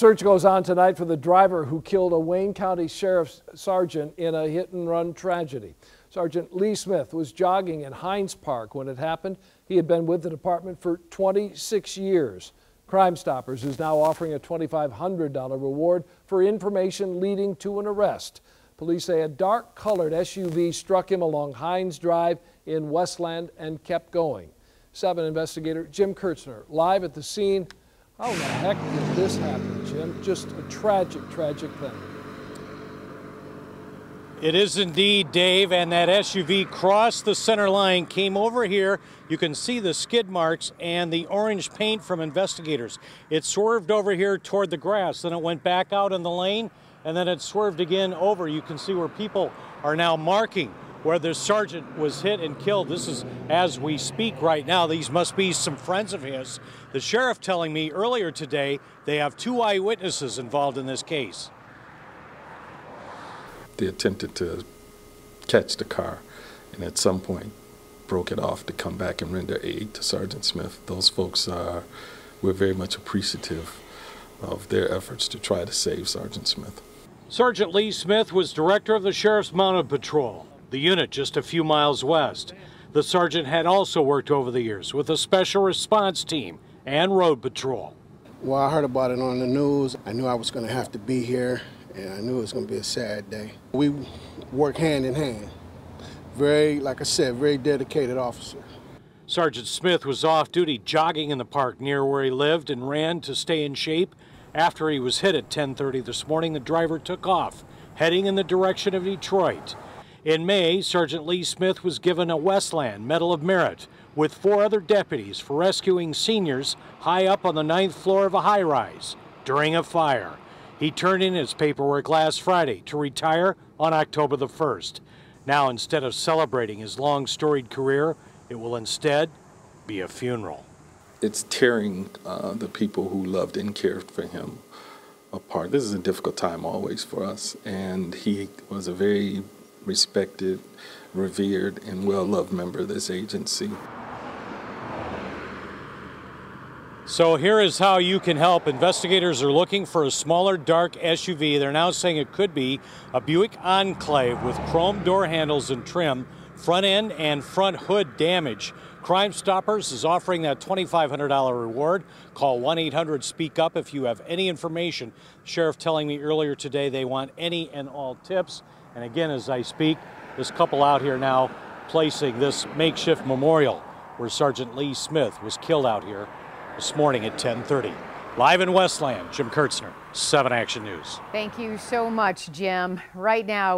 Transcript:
Search goes on tonight for the driver who killed a Wayne County Sheriff's Sergeant in a hit-and-run tragedy. Sergeant Lee Smith was jogging in Hines Park when it happened. He had been with the department for 26 years. Crime Stoppers is now offering a $2,500 reward for information leading to an arrest. Police say a dark-colored SUV struck him along Hines Drive in Westland and kept going. 7 investigator Jim Kurtzner live at the scene. How the heck did this happen, Jim? Just a tragic, tragic thing. It is indeed, Dave, and that SUV crossed the center line, came over here. You can see the skid marks and the orange paint from investigators. It swerved over here toward the grass, then it went back out in the lane, and then it swerved again over. You can see where people are now marking where the sergeant was hit and killed. This is as we speak right now. These must be some friends of his. The sheriff telling me earlier today they have 2 eyewitnesses involved in this case. They attempted to catch the car and at some point broke it off to come back and render aid to Sergeant Smith. Those folks were very much appreciative of their efforts to try to save Sergeant Smith. Sergeant Lee Smith was director of the Sheriff's Mounted Patrol, the unit just a few miles west. The sergeant had also worked over the years with a special response team and road patrol. Well, I heard about it on the news. I knew I was going to have to be here, and I knew it was going to be a sad day. We work hand in hand. Very, like I said, very dedicated officer. Sergeant Smith was off duty jogging in the park near where he lived and ran to stay in shape. After he was hit at 10:30 this morning, the driver took off, heading in the direction of Detroit. In May, Sergeant Lee Smith was given a Westland Medal of Merit with 4 other deputies for rescuing seniors high up on the 9th floor of a high-rise during a fire. He turned in his paperwork last Friday to retire on October the 1st. Now, instead of celebrating his long, storied career, it will instead be a funeral. It's tearing the people who loved and cared for him apart. This is a difficult time always for us, and he was a very respected, revered, and well-loved member of this agency. So here is how you can help. Investigators are looking for a smaller, dark SUV. They're now saying it could be a Buick Enclave with chrome door handles and trim, front end and front hood damage. Crime Stoppers is offering that $2,500 reward. Call 1-800-SPEAK-UP if you have any information. The sheriff telling me earlier today they want any and all tips. And again, as I speak, this couple out here now placing this makeshift memorial where Sergeant Lee Smith was killed out here this morning at 10:30. Live in Westland, Jim Kurtzner, 7 Action News. Thank you so much, Jim. Right now,